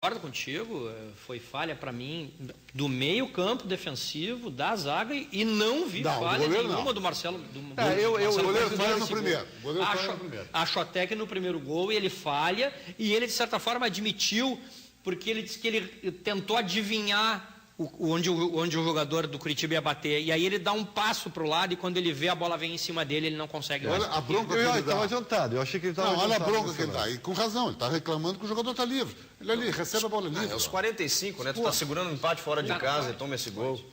Concordo contigo, foi falha para mim do meio campo defensivo, da zaga, e não vi falha nenhuma do Marcelo. O goleiro falha no primeiro. Acho até que no primeiro gol ele falha, e ele de certa forma admitiu, porque ele disse que ele tentou adivinhar onde o jogador do Curitiba ia bater, e aí ele dá um passo para o lado, e quando ele vê a bola vem em cima dele, ele não consegue. Olha a bronca que ele estava adiantado, eu achei que ele estava adiantado. Olha a bronca que ele dá, e com razão, ele está reclamando que o jogador está livre. Ele ali recebe a bola livre. É os 45, né? Tu está segurando um empate fora de casa e toma esse gol.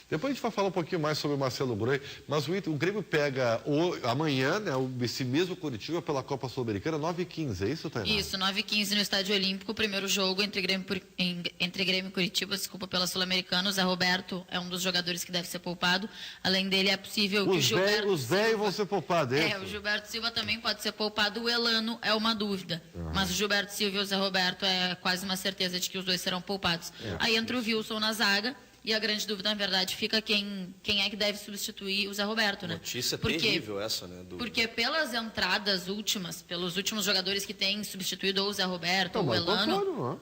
Depois a gente vai falar um pouquinho mais sobre o Marcelo Groi, mas o Grêmio pega amanhã, né, esse mesmo Curitiba pela Copa Sul-Americana, 9h15, é isso, Tainá? Isso, 9h15 no Estádio Olímpico, o primeiro jogo entre Grêmio e Curitiba, desculpa, pela Sul-Americana. O Zé Roberto é um dos jogadores que deve ser poupado. Além dele, é possível que o Gilberto... Os velhos vão ser poupados, é? O Gilberto Silva também pode ser poupado. O Elano é uma dúvida. Mas o Gilberto Silva e o Zé Roberto é quase uma certeza de que os dois serão poupados. Aí entra o Wilson na zaga. E a grande dúvida, na verdade, fica quem é que deve substituir o Zé Roberto, né? Notícia terrível essa, né? Porque pelas entradas últimas, pelos últimos jogadores que têm substituído ou o Zé Roberto ou o Elano...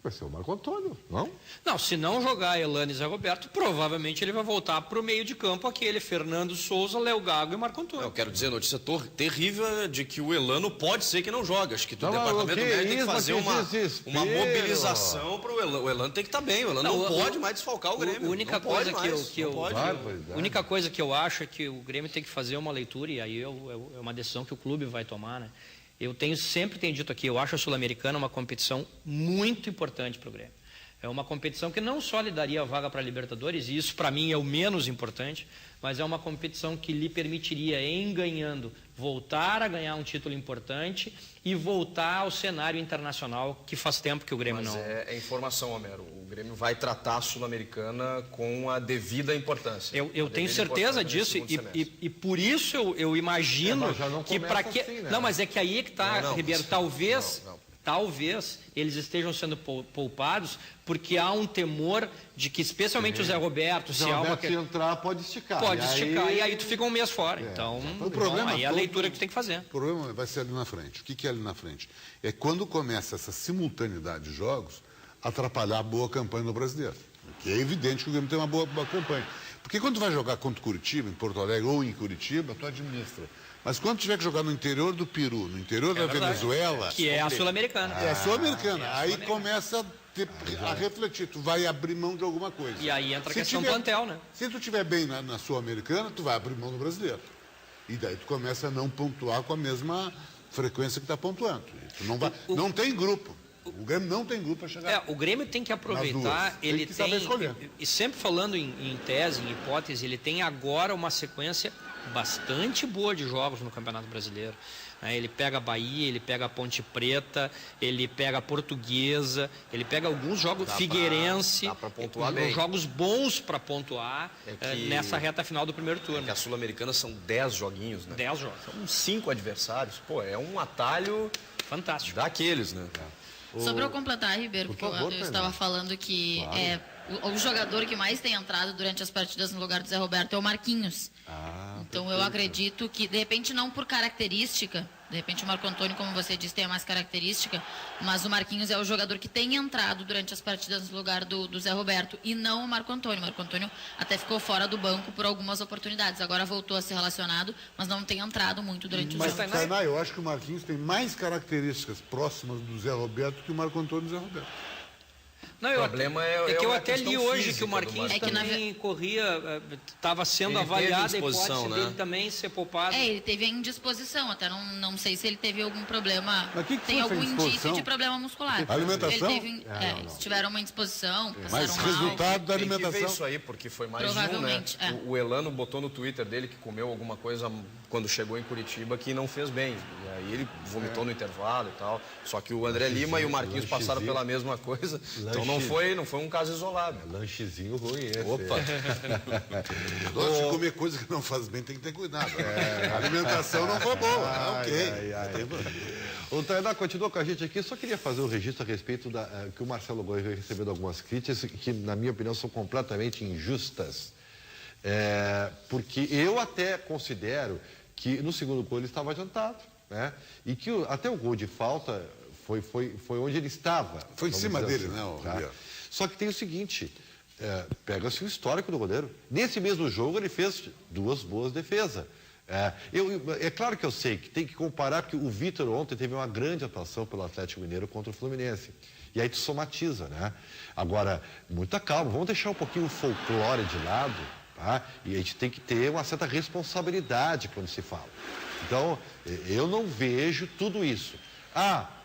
Vai ser o Marco Antônio, não? Não, se não jogar Elano e Zé Roberto, provavelmente ele vai voltar para o meio de campo, aquele Fernando Souza, Léo Gago e Marco Antônio. Eu quero dizer, notícia terrível é de que o Elano pode ser que não jogue. Acho que o departamento médico tem que fazer uma mobilização para o Elano. O Elano tem que estar bem, o Elano não pode mais desfalcar o Grêmio. A única coisa que eu acho é que o Grêmio tem que fazer uma leitura, e aí é uma decisão que o clube vai tomar, né? Sempre tenho dito aqui, eu acho a Sul-Americana uma competição muito importante para o Grêmio. É uma competição que não só lhe daria a vaga para a Libertadores, e isso para mim é o menos importante, mas é uma competição que lhe permitiria, em ganhando, voltar a ganhar um título importante e voltar ao cenário internacional, que faz tempo que o Grêmio não... É informação, Homero. O Grêmio vai tratar a Sul-Americana com a devida importância. Eu tenho certeza disso, e por isso eu imagino que para que... Assim, né? Não, mas é que aí é que está, Ribeiro, talvez eles estejam sendo poupados porque há um temor de que, especialmente o Zé Roberto, se entrar, pode esticar. E aí tu fica um mês fora. Então, o problema aí é a leitura que tu tem que fazer. O problema vai ser ali na frente. O que é ali na frente? É quando começa essa simultaneidade de jogos atrapalhar a boa campanha do brasileiro. Porque é evidente que o Grêmio tem uma boa campanha. Porque quando tu vai jogar contra o Curitiba, em Porto Alegre ou em Curitiba, tu administra. Mas quando tiver que jogar no interior do Peru, no interior da Venezuela... Que é a Sul-Americana. É a Sul-Americana. Aí começa a refletir. Tu vai abrir mão de alguma coisa. E aí entra a questão do plantel, né? Se tu estiver bem na Sul-Americana, tu vai abrir mão do brasileiro. E daí tu começa a não pontuar com a mesma frequência que está pontuando. Tu não tem grupo. O Grêmio não tem grupo para chegar. O Grêmio tem que aproveitar, ele tem e sempre falando em tese, em hipótese, ele tem agora uma sequência bastante boa de jogos no Campeonato Brasileiro. Ele pega a Bahia, ele pega a Ponte Preta, ele pega a Portuguesa, ele pega alguns jogos, Figueirense, dá pra pontuar bem. Jogos bons para pontuar nessa reta final do primeiro turno. Que a Sul-Americana são 10 joguinhos, né? 10 jogos. São 5 adversários. É um atalho fantástico. Daqueles, né? Só para eu completar, Ribeiro, porque eu estava falando que o jogador que mais tem entrado durante as partidas no lugar do Zé Roberto é o Marquinhos. Então eu acredito que, de repente, não por característica, de repente o Marco Antônio, como você disse, tem mais característica, mas o Marquinhos é o jogador que tem entrado durante as partidas no lugar do Zé Roberto, e não o Marco Antônio. O Marco Antônio até ficou fora do banco por algumas oportunidades, agora voltou a ser relacionado, mas não tem entrado muito durante o jogo. Mas, Tainá, eu acho que o Marquinhos tem mais características próximas do Zé Roberto que o Marco Antônio do Zé Roberto. Não, o problema é que eu até li hoje que o Marquinhos também corria, estava sendo avaliado a hipótese dele também ser poupado. Ele teve a indisposição, até não sei se ele teve algum problema, tem algum indício de problema muscular. Alimentação? Eles tiveram uma indisposição, mas resultado da alimentação. Tem que ver isso aí, porque foi mais de um, né? O Elano botou no Twitter dele que comeu alguma coisa quando chegou em Curitiba que não fez bem. E aí ele vomitou no intervalo e tal. Só que o André Lima e o Marquinhos passaram pela mesma coisa. Então não foi um caso isolado. Lanchezinho ruim esse. Opa! Gosto de comer coisa que não faz bem, tem que ter cuidado. A alimentação não foi boa. O Tainá continua com a gente aqui. Só queria fazer um registro a respeito que o Marcelo Groi veio recebendo algumas críticas que, na minha opinião, são completamente injustas. Porque eu até considero que no segundo gol ele estava adiantado, né? E que até o gol de falta Foi onde ele estava. Foi em cima dele, assim, né, o tá? Ribeiro? Só que tem o seguinte, pega-se o histórico do goleiro. Nesse mesmo jogo ele fez 2 boas defesas. É claro que eu sei que tem que comparar, porque o Vitor ontem teve uma grande atuação pelo Atlético Mineiro contra o Fluminense. E aí tu somatiza, né? Agora, muita calma, vamos deixar um pouquinho o folclore de lado, tá? E a gente tem que ter uma certa responsabilidade quando se fala. Então, eu não vejo tudo isso.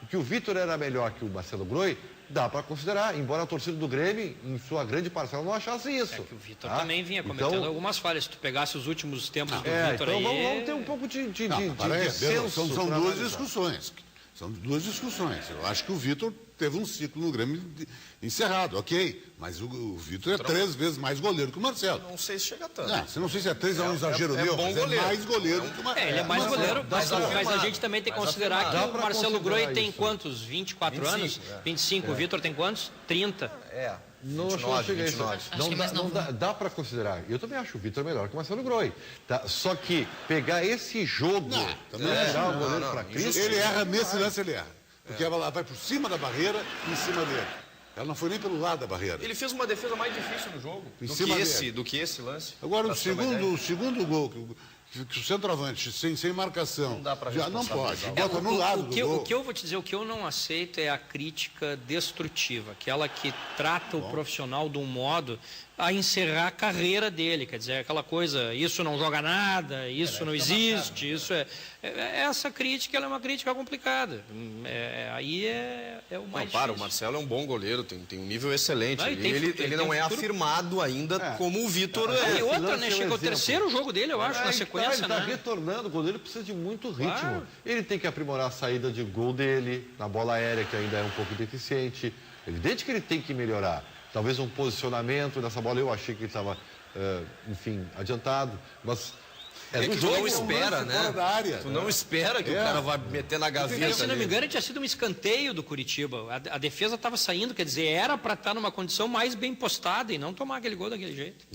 Que o Vitor era melhor que o Marcelo Groi, dá para considerar, embora a torcida do Grêmio, em sua grande parcela, não achasse isso. É que o Vitor também vinha cometendo algumas falhas. Se tu pegasse os últimos tempos do Vitor então aí... vamos ter um pouco de senso. São duas discussões. São 2 discussões. Eu acho que o Vitor teve um ciclo no Grêmio encerrado, ok. Mas o Vitor é 3 vezes mais goleiro que o Marcelo. Não sei se chega tanto. Não sei se é 3, é um exagero meu, bom mas goleiro. é mais goleiro que o Marcelo. Ele é mais goleiro, mas a gente também tem que considerar que o Marcelo Groi tem quantos? 24 anos? 25. O Vitor tem quantos? 30. Não 29. Não dá para considerar. Eu também acho o Vitor melhor que o Marcelo Groi. Tá? Só que pegar esse jogo, tirar o goleiro para Cristo... Ele erra nesse lance, ele erra. Porque ela vai por cima da barreira e em cima dele. Ela não foi nem pelo lado da barreira. Ele fez uma defesa mais difícil no jogo do que esse lance. Agora, o segundo gol, que o centroavante, sem marcação, não dá pra já não pode. Bota no O lado do gol. que eu vou te dizer, o que eu não aceito é a crítica destrutiva, aquela que trata o profissional de um modo a encerrar a carreira dele, quer dizer, aquela coisa, isso não joga nada, isso não existe, isso essa crítica, ela é uma crítica complicada. Aí é o mais difícil. O Marcelo é um bom goleiro, tem um nível excelente. Ele não é afirmado ainda como o Vitor é. E outra, né? Chega o terceiro jogo dele, eu acho, na sequência, ele tá retornando, o goleiro precisa de muito ritmo. Claro. Ele tem que aprimorar a saída de gol dele, na bola aérea, que ainda é um pouco deficiente. Evidente que ele tem que melhorar. Talvez um posicionamento nessa bola, eu achei que ele estava, adiantado, mas... tu não espera, né? Tu não espera que o cara vá meter na gaveta. Se não me engano, tinha sido um escanteio do Curitiba. A defesa estava saindo, quer dizer, era para estar numa condição mais bem postada e não tomar aquele gol daquele jeito.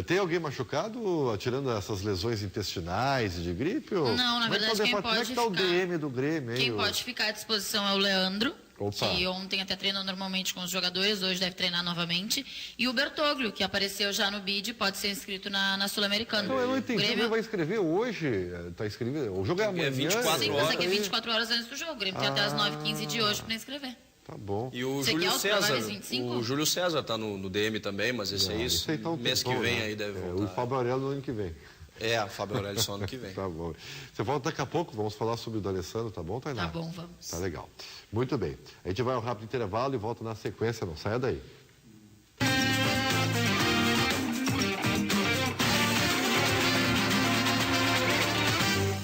Tem alguém machucado, tirando essas lesões intestinais e de gripe? Ou... Não, na verdade, quem pode Como é que está o DM do Grêmio? Quem pode ficar à disposição é o Leandro. Opa. Que ontem até treinou normalmente com os jogadores, hoje deve treinar novamente. E o Bertoglio, que apareceu já no BID, pode ser inscrito na Sul-Americana. Eu não entendi, Grêmio vai escrever hoje, está inscrevendo, o jogo é amanhã. 24 Sim, horas. mas aqui é 24 horas antes do jogo, o Grêmio tem até as 9h15 de hoje para inscrever. Tá bom. E o Júlio César está no DM também, mas esse aí tá mês que vem aí deve voltar. O Fábio Aurélio no ano que vem. O Fábio Aurélio só ano que vem. Tá bom. Você volta daqui a pouco, vamos falar sobre o D'Alessandro, tá bom, Tainá? Tá bom, vamos. Tá legal. Muito bem. A gente vai ao rápido intervalo e volta na sequência, não saia daí.